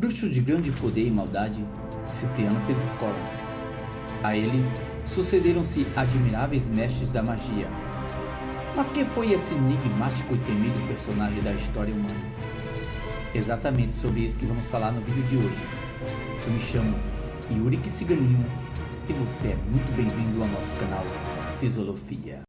Bruxo de grande poder e maldade, Cipriano fez escola. A ele sucederam-se admiráveis mestres da magia. Mas quem foi esse enigmático e temido personagem da história humana? Exatamente sobre isso que vamos falar no vídeo de hoje. Eu me chamo Yuri Ciganinho e você é muito bem-vindo ao nosso canal Fisiolofia.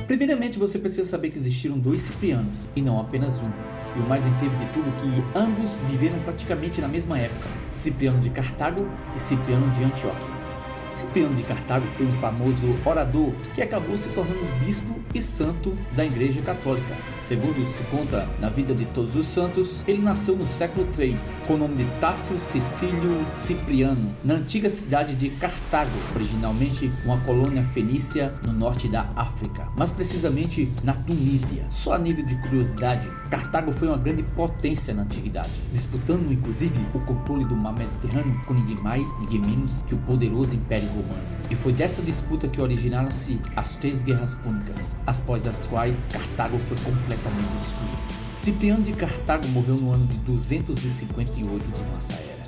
Primeiramente, você precisa saber que existiram dois Ciprianos, e não apenas um. E o mais incrível de tudo é que ambos viveram praticamente na mesma época, Cipriano de Cartago e Cipriano de Antioquia. Cipriano de Cartago foi um famoso orador que acabou se tornando bispo e santo da Igreja Católica. Segundo se conta na vida de todos os santos, ele nasceu no século III, com o nome de Tácio Cecílio Cipriano, na antiga cidade de Cartago, originalmente uma colônia fenícia no norte da África, mas precisamente na Tunísia. Só a nível de curiosidade, Cartago foi uma grande potência na antiguidade, disputando inclusive o controle do mar Mediterrâneo com ninguém mais, ninguém menos que o poderoso Império Romano. E foi dessa disputa que originaram-se as três guerras púnicas, após as quais Cartago foi completamente destruída. Cipriano de Cartago morreu no ano de 258 de nossa era.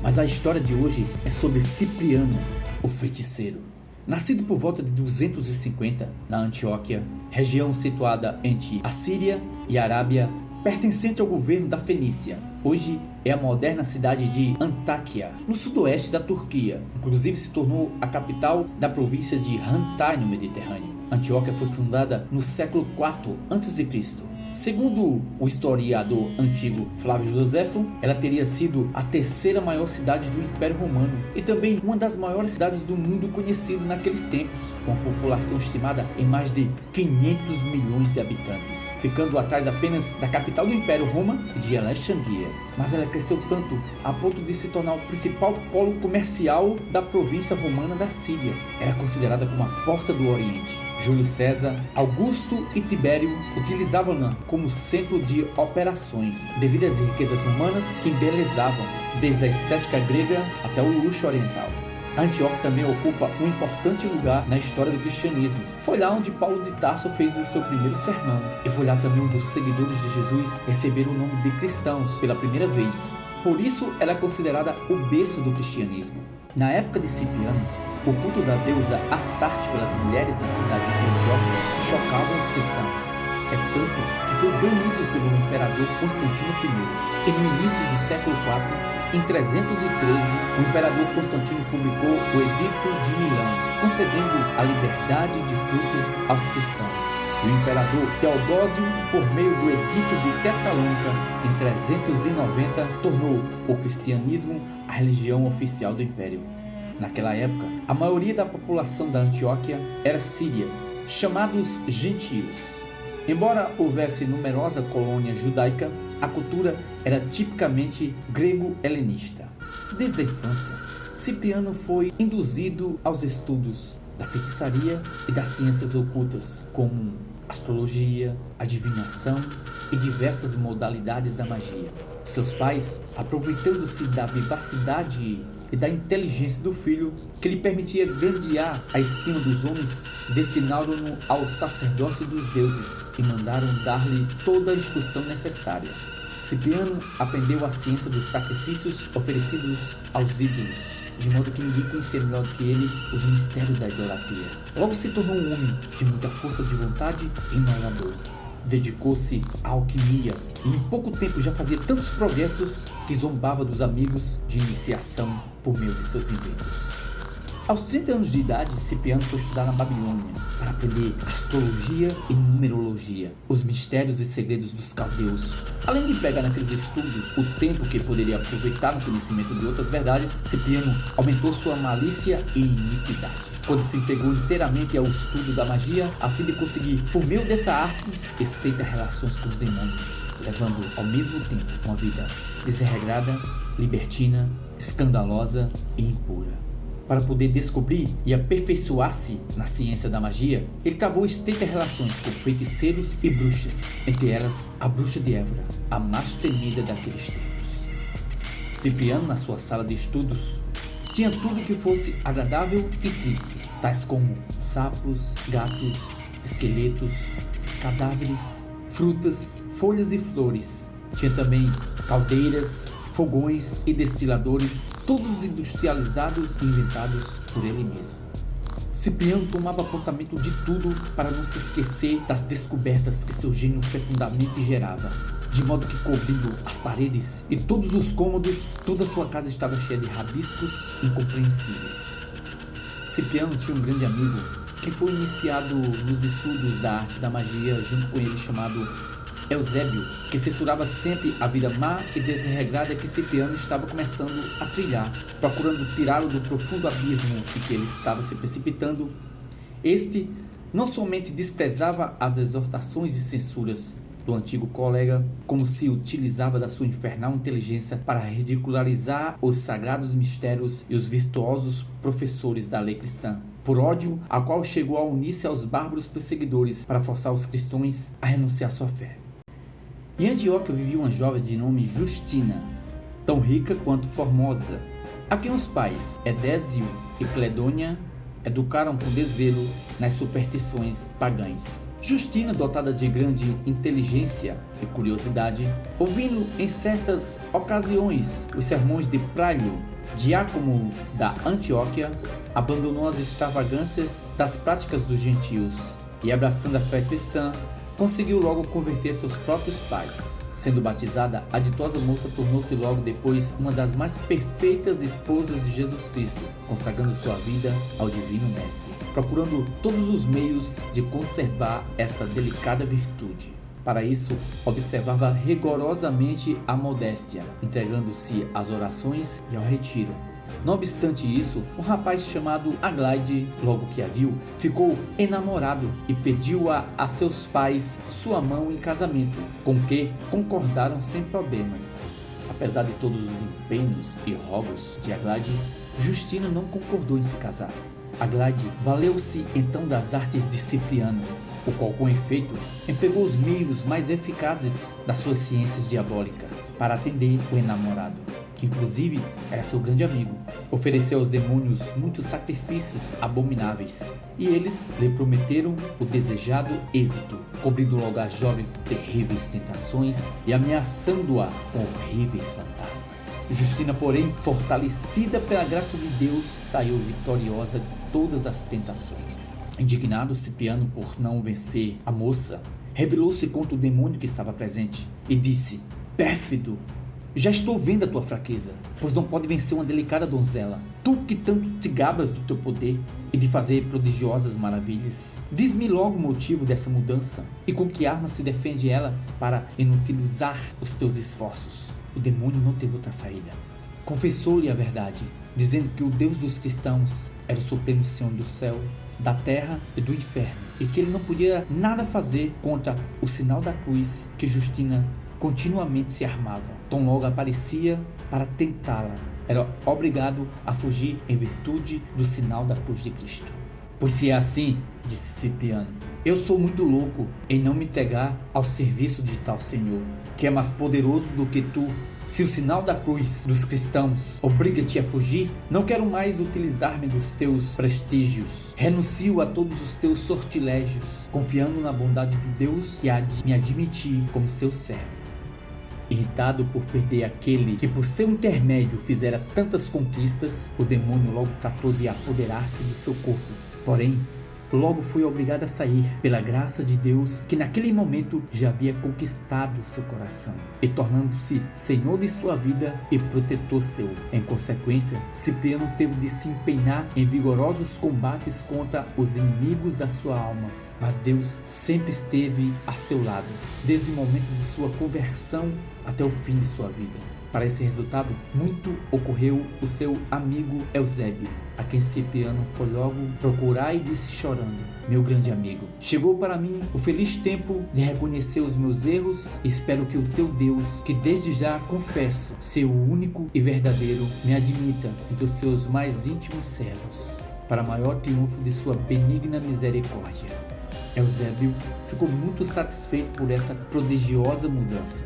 Mas a história de hoje é sobre Cipriano, o feiticeiro. Nascido por volta de 250 na Antioquia, região situada entre a Síria e a Arábia, pertencente ao governo da Fenícia. Hoje é a moderna cidade de Antáquia, no sudoeste da Turquia. Inclusive se tornou a capital da província de Hatay no Mediterrâneo. Antioquia foi fundada no século IV a.C. Segundo o historiador antigo Flávio Joséfo, ela teria sido a terceira maior cidade do Império Romano e também uma das maiores cidades do mundo conhecido naqueles tempos, com a população estimada em mais de 500 milhões de habitantes, ficando atrás apenas da capital do Império Roma e de Alexandria. Mas ela cresceu tanto a ponto de se tornar o principal polo comercial da província romana da Síria. Era considerada como a porta do Oriente. Júlio César, Augusto e Tibério utilizavam-na como centro de operações, devido às riquezas romanas que embelezavam, desde a estética grega até o luxo oriental. Antioquia também ocupa um importante lugar na história do cristianismo. Foi lá onde Paulo de Tarso fez o seu primeiro sermão, e foi lá também onde os seguidores de Jesus receberam o nome de cristãos pela primeira vez. Por isso ela é considerada o berço do cristianismo. Na época de Cipriano, o culto da deusa Astarte pelas mulheres na cidade de Antioquia chocava os cristãos. É tanto que foi banido pelo imperador Constantino I. E no início do século IV, em 313, o imperador Constantino publicou o Edito de Milão, concedendo a liberdade de culto aos cristãos. O imperador Teodósio, por meio do Edito de Tessalônica, em 390, tornou o cristianismo a religião oficial do império. Naquela época, a maioria da população da Antioquia era síria, chamados gentios. Embora houvesse numerosa colônia judaica, a cultura era tipicamente grego-helenista. Desde a infância, Cipriano foi induzido aos estudos da feitiçaria e das ciências ocultas, como astrologia, adivinhação e diversas modalidades da magia. Seus pais, aproveitando-se da vivacidade e da inteligência do filho, que lhe permitia grandear a estima dos homens, destinaram-no ao sacerdócio dos deuses e mandaram dar-lhe toda a instrução necessária. Cipriano aprendeu a ciência dos sacrifícios oferecidos aos ídolos, de modo que ninguém conhecia melhor do que ele os mistérios da idolatria. Logo se tornou um homem de muita força de vontade e inovador. Dedicou-se à alquimia e em pouco tempo já fazia tantos progressos que zombava dos amigos de iniciação por meio de seus inventos. Aos 30 anos de idade, Cipriano foi estudar na Babilônia para aprender astrologia e numerologia, os mistérios e segredos dos caldeus. Além de pegar naqueles estudos o tempo que poderia aproveitar no conhecimento de outras verdades, Cipriano aumentou sua malícia e iniquidade, quando se entregou inteiramente ao estudo da magia, a fim de conseguir, por meio dessa arte, estreitas relações com os demônios, levando ao mesmo tempo uma vida desregrada, libertina, escandalosa e impura. Para poder descobrir e aperfeiçoar-se na ciência da magia, ele travou estreitas relações com feiticeiros e bruxas, entre elas a bruxa de Évora, a mais temida daqueles tempos. Cipriano, na sua sala de estudos, tinha tudo que fosse agradável e triste, tais como sapos, gatos, esqueletos, cadáveres, frutas, folhas e flores. Tinha também caldeiras, fogões e destiladores, todos industrializados e inventados por ele mesmo. Cipriano tomava apontamento de tudo para não se esquecer das descobertas que seu gênio fecundamente gerava, de modo que, cobrindo as paredes e todos os cômodos, toda sua casa estava cheia de rabiscos incompreensíveis. Cipriano tinha um grande amigo que foi iniciado nos estudos da arte da magia junto com ele, chamado Eusébio, que censurava sempre a vida má e desregrada que Cipriano estava começando a trilhar, procurando tirá-lo do profundo abismo em que ele estava se precipitando. Este não somente desprezava as exortações e censuras do antigo colega, como se utilizava da sua infernal inteligência para ridicularizar os sagrados mistérios e os virtuosos professores da lei cristã, por ódio a qual chegou a unir-se aos bárbaros perseguidores para forçar os cristãos a renunciar à sua fé. Em Antioquia vivia uma jovem de nome Justina, tão rica quanto formosa, a quem os pais Edésio e Cledônia educaram com desvelo nas superstições pagãs. Justina, dotada de grande inteligência e curiosidade, ouvindo em certas ocasiões os sermões de Prálio, diácono da Antioquia, abandonou as extravagâncias das práticas dos gentios e, abraçando a fé cristã, conseguiu logo converter seus próprios pais. Sendo batizada, a ditosa moça tornou-se logo depois uma das mais perfeitas esposas de Jesus Cristo, consagrando sua vida ao Divino Mestre, procurando todos os meios de conservar essa delicada virtude. Para isso, observava rigorosamente a modéstia, entregando-se às orações e ao retiro. Não obstante isso, um rapaz chamado Aglaide, logo que a viu, ficou enamorado e pediu a seus pais sua mão em casamento, com que concordaram sem problemas. Apesar de todos os empenhos e rogos de Aglaide, Justina não concordou em se casar. Aglaide valeu-se então das artes de Cipriano, o qual, com efeito, empregou os meios mais eficazes das suas ciências diabólicas para atender o enamorado, que inclusive era seu grande amigo. Ofereceu aos demônios muitos sacrifícios abomináveis, e eles lhe prometeram o desejado êxito, cobrindo logo a jovem com terríveis tentações e ameaçando-a com horríveis fantasmas. Justina, porém, fortalecida pela graça de Deus, saiu vitoriosa de todas as tentações. Indignado, Cipriano, por não vencer a moça, rebelou-se contra o demônio que estava presente e disse: "Pérfido, já estou vendo a tua fraqueza, pois não pode vencer uma delicada donzela, tu que tanto te gabas do teu poder e de fazer prodigiosas maravilhas. Diz-me logo o motivo dessa mudança e com que arma se defende ela para inutilizar os teus esforços." O demônio não teve outra saída. Confessou-lhe a verdade, dizendo que o Deus dos cristãos era o supremo Senhor do céu, da terra e do inferno, e que ele não podia nada fazer contra o sinal da cruz que Justina continuamente se armava. Tão logo aparecia para tentá-la, era obrigado a fugir em virtude do sinal da cruz de Cristo. "Pois se é assim", disse Cipriano, "eu sou muito louco em não me entregar ao serviço de tal Senhor, que é mais poderoso do que tu. Se o sinal da cruz dos cristãos obriga-te a fugir, não quero mais utilizar-me dos teus prestígios. Renuncio a todos os teus sortilégios, confiando na bondade do Deus que há de me admitir como seu servo." Irritado por perder aquele que por seu intermédio fizera tantas conquistas, o demônio logo tratou de apoderar-se do seu corpo. Porém, logo foi obrigado a sair, pela graça de Deus, que naquele momento já havia conquistado seu coração, e tornando-se senhor de sua vida e protetor seu. Em consequência, Cipriano teve de se empenhar em vigorosos combates contra os inimigos da sua alma, mas Deus sempre esteve a seu lado, desde o momento de sua conversão até o fim de sua vida. Para esse resultado, muito ocorreu o seu amigo Eusébio, a quem Cipriano foi logo procurar e disse chorando: meu grande amigo, chegou para mim o feliz tempo de reconhecer os meus erros e espero que o teu Deus, que desde já confesso ser o único e verdadeiro, me admita entre os seus mais íntimos servos, para maior triunfo de sua benigna misericórdia. Eusébio ficou muito satisfeito por essa prodigiosa mudança.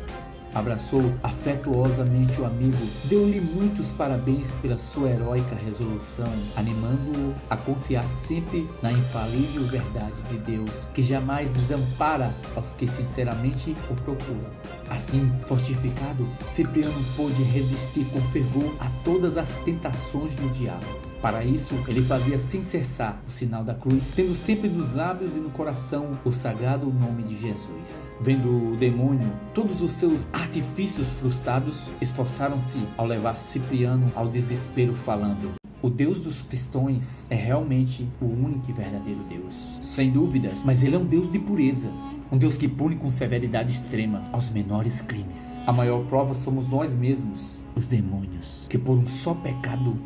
Abraçou afetuosamente o amigo, deu-lhe muitos parabéns pela sua heróica resolução, animando-o a confiar sempre na infalível verdade de Deus, que jamais desampara aos que sinceramente o procuram. Assim, fortificado, Cipriano pôde resistir com fervor a todas as tentações do diabo. Para isso, ele fazia sem cessar o sinal da cruz, tendo sempre nos lábios e no coração o sagrado nome de Jesus. Vendo o demônio, todos os seus artifícios frustrados, esforçaram-se ao levar Cipriano ao desespero, falando: o Deus dos cristãos é realmente o único e verdadeiro Deus. Sem dúvidas, mas ele é um Deus de pureza, um Deus que pune com severidade extrema aos menores crimes. A maior prova somos nós mesmos, os demônios, que por um só pecado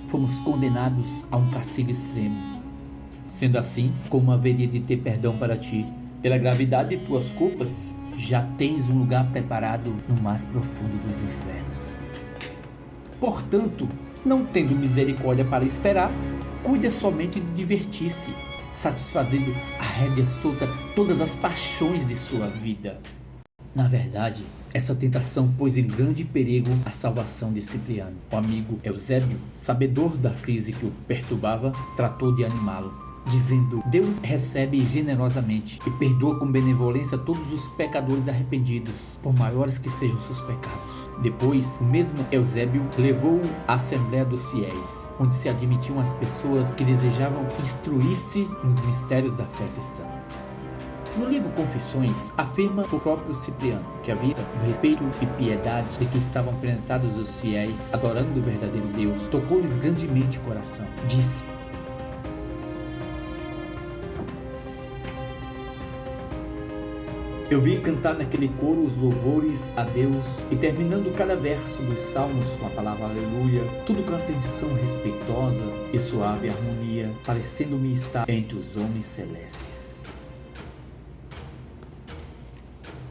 fomos condenados a um castigo extremo. Sendo assim, como haveria de ter perdão para ti, pela gravidade de tuas culpas, já tens um lugar preparado no mais profundo dos infernos. Portanto, não tendo misericórdia para esperar, cuida somente de divertir-se, satisfazendo a rédea solta todas as paixões de sua vida. Na verdade, essa tentação pôs em grande perigo a salvação de Cipriano. O amigo Eusébio, sabedor da crise que o perturbava, tratou de animá-lo, dizendo: Deus recebe generosamente e perdoa com benevolência todos os pecadores arrependidos, por maiores que sejam seus pecados. Depois, o mesmo Eusébio levou-o à Assembleia dos Fiéis, onde se admitiam as pessoas que desejavam instruir-se nos mistérios da fé cristã. No livro Confissões, afirma o próprio Cipriano que, à vista do respeito e piedade de que estavam apresentados os fiéis, adorando o verdadeiro Deus, tocou-lhes grandemente o coração. Disse: eu vi cantar naquele coro os louvores a Deus e, terminando cada verso dos salmos com a palavra aleluia, tudo com atenção respeitosa e suave harmonia, parecendo-me estar entre os homens celestes.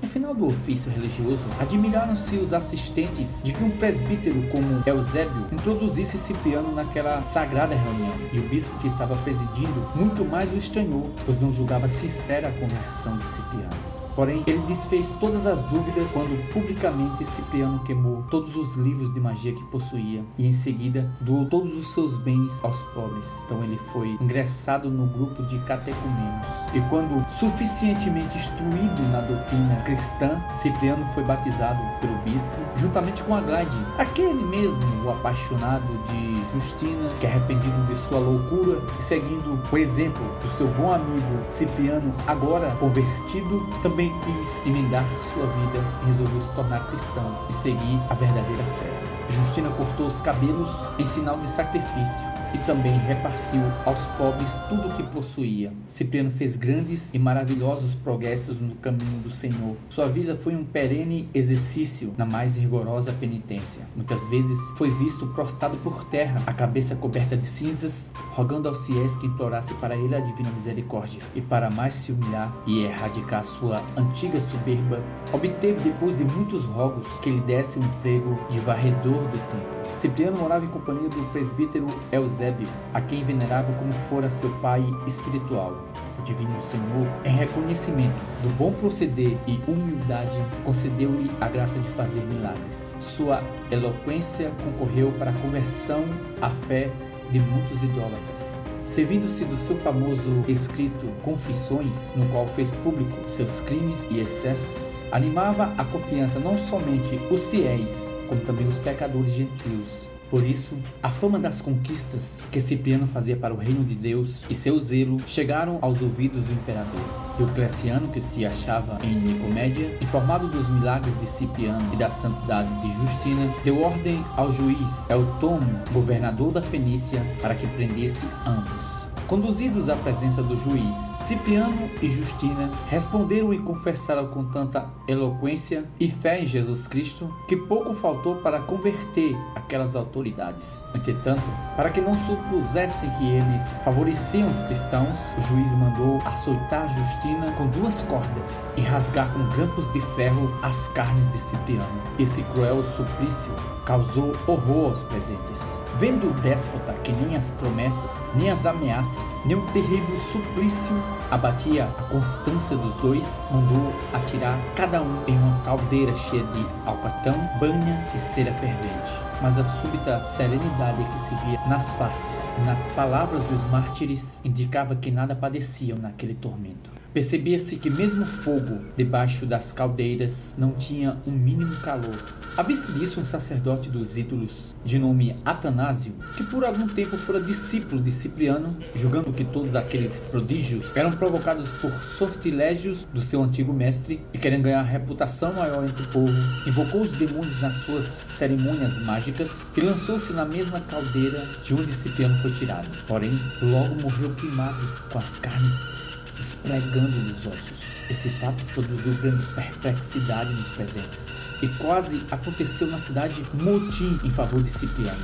No final do ofício religioso, admiraram-se os assistentes de que um presbítero como Eusébio introduzisse Cipriano naquela sagrada reunião, e o bispo que estava presidindo muito mais o estranhou, pois não julgava sincera a conversão de Cipriano. Porém, ele desfez todas as dúvidas quando publicamente Cipriano queimou todos os livros de magia que possuía e em seguida doou todos os seus bens aos pobres. Então ele foi ingressado no grupo de catecúmenos. E quando suficientemente instruído na doutrina cristã, Cipriano foi batizado pelo bispo, juntamente com Aglaide, aquele mesmo, o apaixonado de Justina, que arrependido de sua loucura e seguindo o exemplo do seu bom amigo Cipriano, agora convertido, também quis emendar sua vida e resolveu se tornar cristão e seguir a verdadeira fé. Justina cortou os cabelos em sinal de sacrifício e também repartiu aos pobres tudo o que possuía. Cipriano fez grandes e maravilhosos progressos no caminho do Senhor. Sua vida foi um perene exercício na mais rigorosa penitência. Muitas vezes foi visto prostrado por terra, a cabeça coberta de cinzas, rogando aos fiéis que implorasse para ele a divina misericórdia. E para mais se humilhar e erradicar sua antiga soberba, obteve depois de muitos rogos que lhe desse um emprego de varredor do templo. Cipriano morava em companhia do presbítero Eusébio, a quem venerava como fora seu pai espiritual. O divino Senhor, em reconhecimento do bom proceder e humildade, concedeu-lhe a graça de fazer milagres. Sua eloquência concorreu para a conversão à fé de muitos idólatras. Servindo-se do seu famoso escrito Confissões, no qual fez público seus crimes e excessos, animava a confiança não somente os fiéis, como também os pecadores gentios. Por isso, a fama das conquistas que Cipriano fazia para o reino de Deus e seu zelo chegaram aos ouvidos do imperador. Diocleciano, que se achava em Nicomédia, informado dos milagres de Cipriano e da santidade de Justina, deu ordem ao juiz Eutônio, governador da Fenícia, para que prendesse ambos. Conduzidos à presença do juiz, Cipriano e Justina responderam e confessaram com tanta eloquência e fé em Jesus Cristo que pouco faltou para converter aquelas autoridades. Entretanto, para que não supusessem que eles favoreciam os cristãos, o juiz mandou açoitar Justina com 2 cordas e rasgar com grampos de ferro as carnes de Cipriano. Esse cruel suplício causou horror aos presentes. Vendo o déspota que nem as promessas, nem as ameaças, nem o terrível suplício abatia a constância dos dois, mandou atirar cada um em uma caldeira cheia de alcatrão, banha e cera fervente. Mas a súbita serenidade que se via nas faces e nas palavras dos mártires indicava que nada padeciam naquele tormento. Percebia-se que mesmo o fogo debaixo das caldeiras não tinha um mínimo calor. À vista disso, um sacerdote dos ídolos, de nome Atanásio, que por algum tempo fora discípulo de Cipriano, julgando que todos aqueles prodígios eram provocados por sortilégios do seu antigo mestre e querendo ganhar reputação maior entre o povo, invocou os demônios nas suas cerimônias mágicas e lançou-se na mesma caldeira de onde Cipriano foi tirado. Porém, logo morreu queimado, com as carnes esfregando nos ossos. Esse fato produziu grande perplexidade nos presentes e quase aconteceu na cidade motim em favor de Cipriano.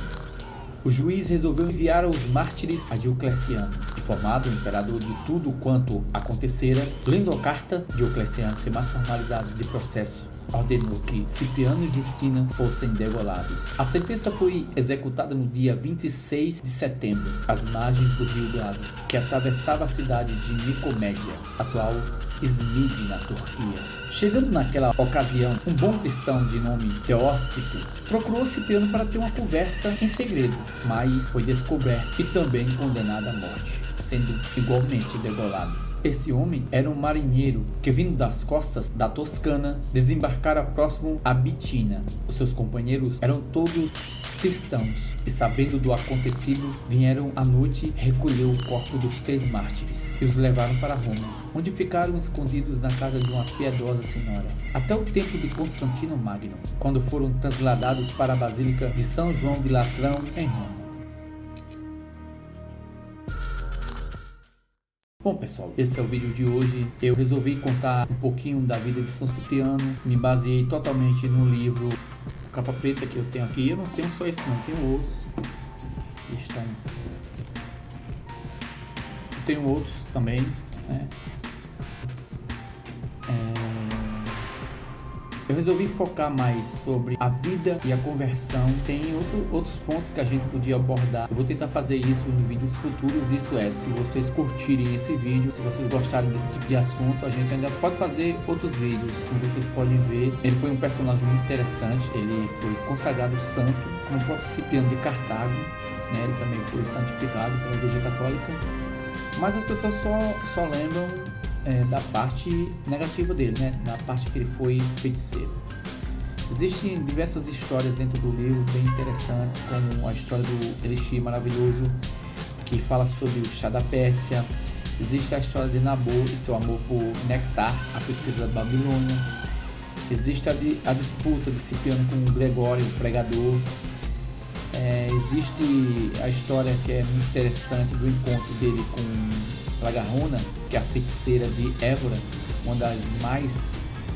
O juiz resolveu enviar aos mártires a Diocleciano. Informado o imperador de tudo quanto acontecera, lendo a carta, Diocleciano, sem mais formalidades de processo, ordenou que Cipriano e Justina fossem degolados. A sentença foi executada no dia 26 de setembro, às margens do rio Gladys, que atravessava a cidade de Nicomédia, atual Izmir, na Turquia. Chegando naquela ocasião, um bom cristão de nome Teósfito procurou Cipriano para ter uma conversa em segredo, mas foi descoberto e também condenado à morte, sendo igualmente degolado. Esse homem era um marinheiro que, vindo das costas da Toscana, desembarcara próximo a Bitina. Os seus companheiros eram todos cristãos e, sabendo do acontecido, vieram à noite recolher o corpo dos 3 mártires e os levaram para Roma, onde ficaram escondidos na casa de uma piedosa senhora, até o tempo de Constantino Magno, quando foram transladados para a Basílica de São João de Latrão, em Roma. Bom pessoal, esse é o vídeo de hoje. Eu resolvi contar um pouquinho da vida de São Cipriano. Me baseei totalmente no livro Capa Preta que eu tenho aqui. Eu não tenho só esse não, tenho outros. Tenho outros também, né? Eu resolvi focar mais sobre a vida e a conversão. Tem outros pontos que a gente podia abordar. Eu vou tentar fazer isso em vídeos futuros. Isso é, se vocês curtirem esse vídeo, se vocês gostarem desse tipo de assunto, a gente ainda pode fazer outros vídeos. Como vocês podem ver, ele foi um personagem muito interessante. Ele foi consagrado santo, como o próprio Cipriano de Cartago, né? Ele também foi santificado pela Igreja Católica. Mas as pessoas só lembram da parte negativa dele, né? Da parte que ele foi feiticeiro. Existem diversas histórias dentro do livro bem interessantes, como a história do Elixir Maravilhoso, que fala sobre o chá da Pérsia. Existe a história de Nabô e seu amor por Nectar, a princesa da Babilônia. Existe a disputa de Cipriano com Gregório, o pregador. Existe a história que é muito interessante do encontro dele com Lagarrona, que é a feiticeira de Évora, uma das mais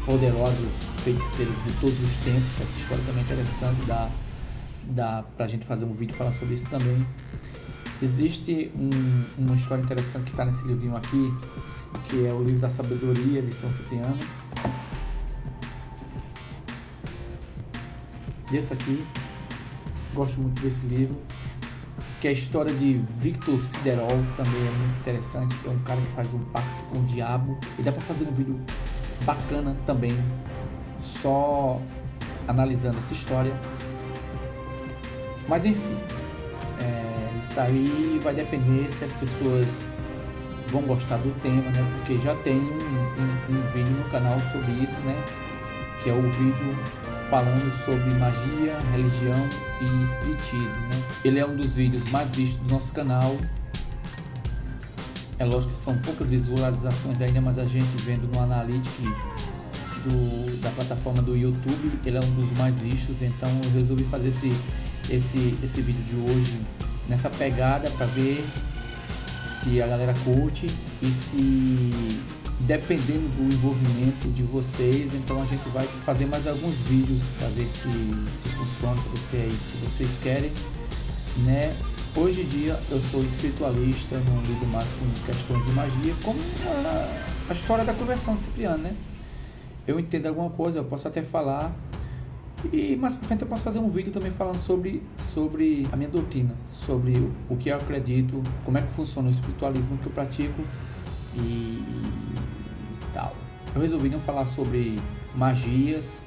poderosas feiticeiras de todos os tempos. Essa história também é interessante, dá pra gente fazer um vídeo falar sobre isso também. Existe uma história interessante que está nesse livrinho aqui, que é o livro da sabedoria de São Cipriano. E esse aqui, gosto muito desse livro, que é a história de Victor Siderol, também é muito interessante, que é um cara que faz um pacto com o diabo, e dá para fazer um vídeo bacana também, só analisando essa história. Mas enfim, isso aí vai depender se as pessoas vão gostar do tema, né? Porque já tem um vídeo no canal sobre isso, né? Que é o vídeo falando sobre magia, religião e espiritismo, né? Ele é um dos vídeos mais vistos do nosso canal. É lógico que são poucas visualizações ainda, mas a gente vendo no Analytics da plataforma do YouTube, ele é um dos mais vistos. Então eu resolvi fazer esse vídeo de hoje nessa pegada para ver se a galera curte e se, dependendo do envolvimento de vocês, então a gente vai fazer mais alguns vídeos para ver se funciona, para ver se é isso que vocês querem, né? Hoje em dia eu sou espiritualista, não lido mais com questões de magia, como a história da conversão Cipriano, né? Eu entendo alguma coisa, eu posso até falar, e mais pra frente eu posso fazer um vídeo também falando sobre a minha doutrina, sobre o que eu acredito, como é que funciona o espiritualismo que eu pratico e tal. Eu resolvi não falar sobre magias,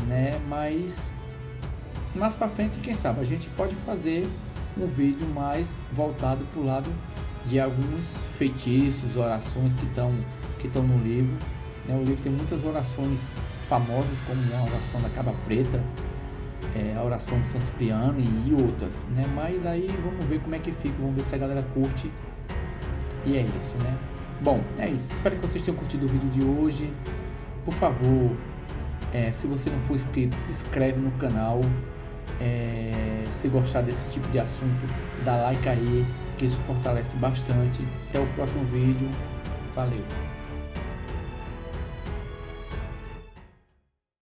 né? Mas mais pra frente, quem sabe, a gente pode fazer um vídeo mais voltado pro lado de alguns feitiços, orações que estão no livro, né? O livro tem muitas orações famosas, como a oração da Cabra Preta, a oração de São Cipriano e outras, né? Mas aí vamos ver como é que fica, vamos ver se a galera curte. E é isso, né? Bom, é isso. Espero que vocês tenham curtido o vídeo de hoje. Por favor, se você não for inscrito, se inscreve no canal. Se gostar desse tipo de assunto, dá like aí, que isso fortalece bastante. Até o próximo vídeo. Valeu!